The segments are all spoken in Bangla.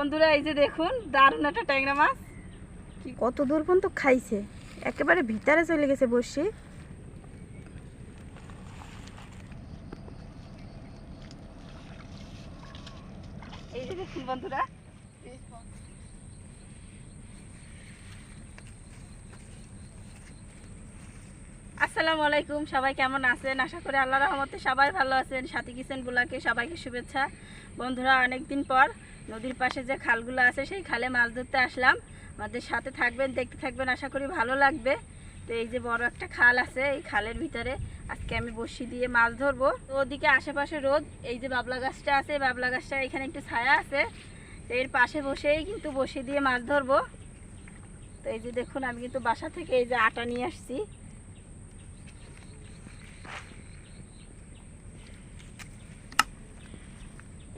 বন্ধুরা এই যে দেখুন দারুণ একটা ট্যাংরা মাছ। কত দূর পর্যন্ত খাইছে, একেবারে ভিতরে চলে গেছে বসে। এই যে দেখুন বন্ধুরা, আসসালামু আলাইকুম। সবাই কেমন আছেন? আশা করি আল্লাহর রহমতে সবাই ভালো আছেন। সাথী কিচেন ব্লগে সবাইকে শুভেচ্ছা। বন্ধুরা অনেক দিন পর নদীর পাশে যে খালগুলো আছে সেই খালে মাছ ধরতে আসলাম। আমাদের সাথে থাকবেন, দেখতে থাকবেন, আশা করি ভালো লাগবে। তো এই যে বড় একটা খাল আছে, এই খালের ভিতরে আজকে আমি বড়শি দিয়ে মাছ ধরবো। তো ওদিকে আশেপাশে রোদ, এই যে বাবলা গাছটা আছে, বাবলা গাছটা এখানে একটু ছায়া আছে, তো এর পাশে বসেই কিন্তু বড়শি দিয়ে মাছ ধরবো। তো এই যে দেখুন আমি কিন্তু বাসা থেকে এই যে আটা নিয়ে আসছি।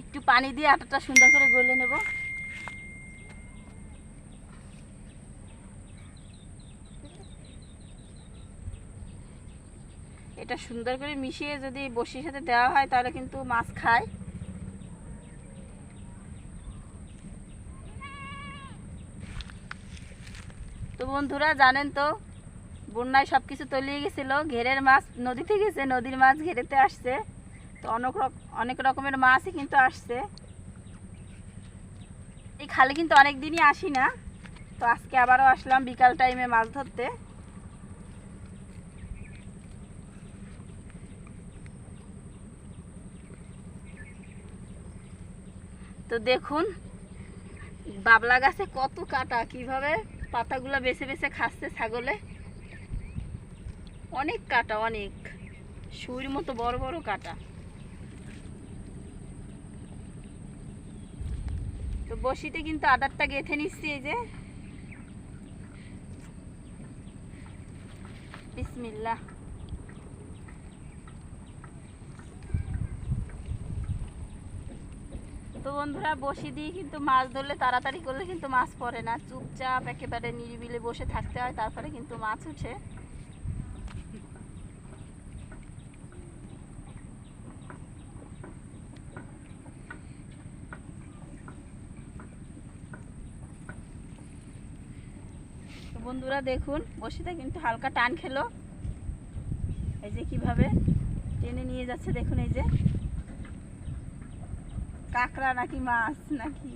একটু পানি দিয়ে আটাটা সুন্দর করে গলে নেব। এটা সুন্দর করে মিশিয়ে যদি বড়শির সাথে দেওয়া হয় তাহলে কিন্তু মাছ খায়। তো বন্ধুরা জানেন তো, বন্যায় সব কিছু তলিয়ে গেছিলো, ঘেরের মাছ নদীতে গেছে, নদীর মাছ ঘেরেতে আসছে। তো অনেক রকমের মাছই কিন্তু আসছে। এই খালে কিন্তু অনেক দিনই আসি না, তো আজকে আবারও আসলাম বিকাল টাইমে মাছ ধরতে। তো দেখুন বাবলা গাছে কত কাটা, কিভাবে পাতাগুলো বেছে বেছে খাচ্ছে ছাগলে। অনেক কাটা, অনেক সুইর মতো বড় বড় কাটা। তো বড়শিতে কিন্তু আদারটা গেঁথে নিচ্ছি। এই যে বিসমিল্লাহ। তো বন্ধুরা বড়শি দিয়ে কিন্তু মাছ ধরলে, তাড়াতাড়ি করলে কিন্তু মাছ পড়ে না, চুপচাপ একেবারে নিরিবিলি বসে থাকতে হয়, তারপরে কিন্তু মাছ উঠে। তো বন্ধুরা দেখুন বড়শিটা কিন্তু হালকা টান খেলো, এই যে কিভাবে টেনে নিয়ে যাচ্ছে দেখুন। এই যে কাঁকড়া নাকি মাছ নাকি,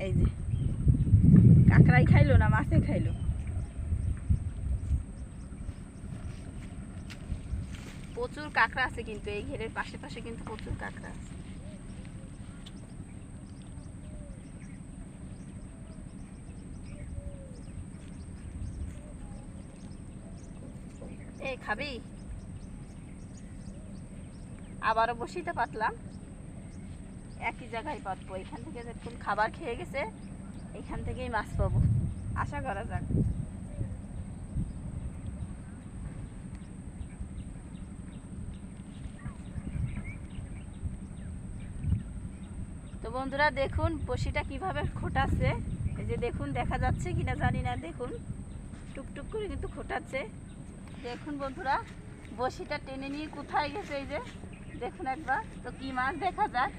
এই যে কাঁকড়াই খাইলো না মাছে খাইলো। প্রচুর কাঁকড়া আছে কিন্তু এই ঘেরের পাশে পাশে কিন্তু প্রচুর কাঁকড়া আছে। এই খাবি? আবারও বসিতে পাতলাম, একই জায়গায় পাতবো। এখান থেকে যখন খাবার খেয়ে গেছে এইখান থেকেই মাছ পাবো, আশা করা যাক। তো বন্ধুরা দেখুন বড়শিটা কিভাবে খোটাচ্ছে। এই যে দেখুন, দেখা যাচ্ছে কিনা জানি না, দেখুন টুকটুক করে কিন্তু খোটাচ্ছে। দেখুন বন্ধুরা বড়শিটা টেনে নিয়ে কোথায় গেছে, এই যে দেখুন একবার। তো কি মাছ দেখা যাক।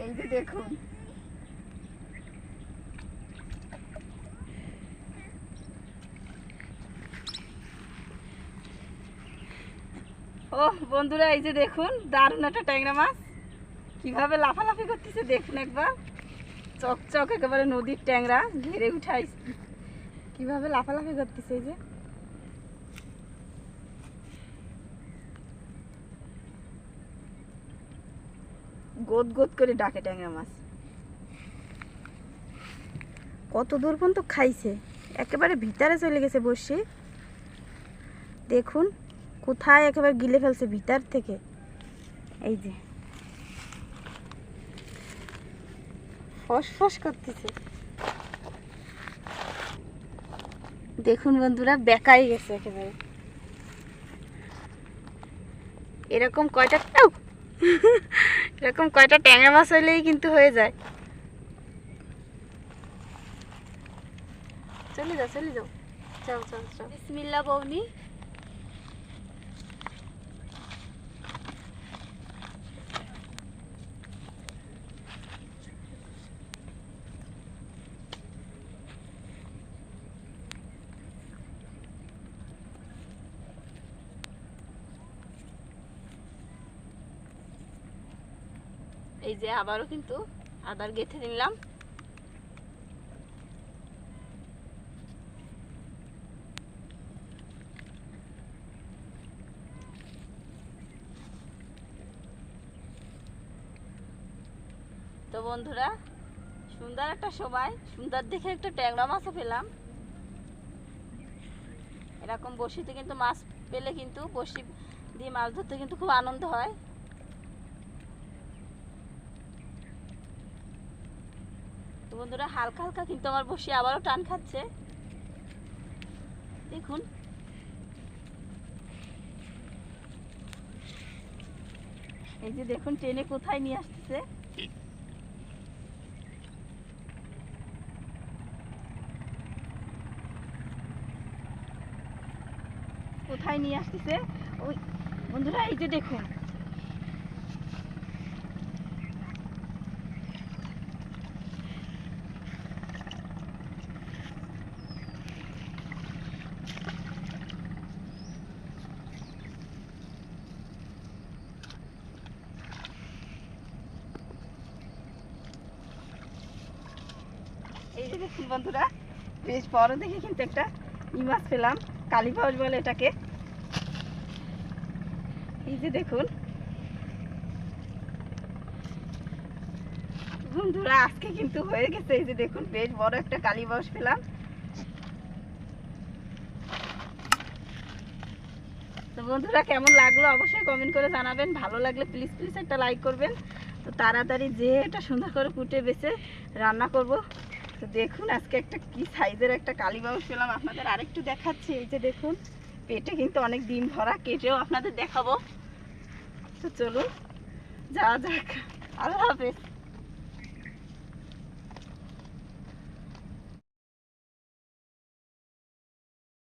এই যে দেখুন, ও বন্ধুরা এই যে দেখুন দারুণ একটা ট্যাংরা মাছ, কিভাবে লাফালাফি করতেছে দেখুন একবার। চকচক একেবারে নদীর ট্যাংরা, ঘেরে উঠাই কিভাবে লাফালাফি করতেছে। এই যে গোদ গোদ করে ডাকে ট্যাংরা মাছ। কত দূর পর্যন্ত খাইছে, একেবারে ভিতরে চলে গেছে বসে। দেখুন কোথায় একেবারে গিলে ফেলছে ভিতর থেকে। এই যে ফসফস করতেছে দেখুন বন্ধুরা, বেকাই গেছে একেবারে। এরকম কয়টা ট্যাংরা মাছ হইলেই কিন্তু হয়ে যায়। চলে যাও চল চল চল। বিসমিল্লাহ বৌনি। এই যে আবারও কিন্তু আদার গেঁথে নিলাম। তো বন্ধুরা, সুন্দর একটা সময়, সুন্দর দেখে একটা ট্যাংরা মাছও পেলাম। এরকম বড়শিতে কিন্তু মাছ পেলে কিন্তু বড়শি দিয়ে মাছ ধরতে কিন্তু খুব আনন্দ হয়। তো বন্ধুরা, হালকা হালকা কিন্তু আমার বড়শি আবারও টান খাচ্ছে, দেখুন। এই যে দেখুন টেনে কোথায় নিয়ে আসতেছে। কোথায় নিয়ে আসতেছে ওই বন্ধুরা, এই যে দেখুন। এই যে দেখুন বন্ধুরা, বেশ বড় দেখে কিন্তু একটা ই মাছ পেলাম, কালী পাউস বলে এটাকে। এই যে দেখুন বন্ধুরা, আজকে কিন্তু হয়ে গেছে। এই যে দেখুন, বেশ বড় একটা কালী পাউস পেলাম। তো বন্ধুরা, কেমন লাগলো অবশ্যই কমেন্ট করে জানাবেন। ভালো লাগলে প্লিজ প্লিজ একটা লাইক করবেন। তো তাড়াতাড়ি যে এটা সুন্দর করে কুটে বেছে রান্না করব। তো দেখুন আজকে একটা কি সাইজের একটা কালী পাউস পেলাম, আপনাদের আরেকটু দেখাচ্ছি। এই যে দেখুন, পেটে কিন্তু অনেক ডিম ভরা, কেটেও আপনাদের দেখাবো। তো চলুন যাওয়া যাক। আল্লাহ হাফেজ।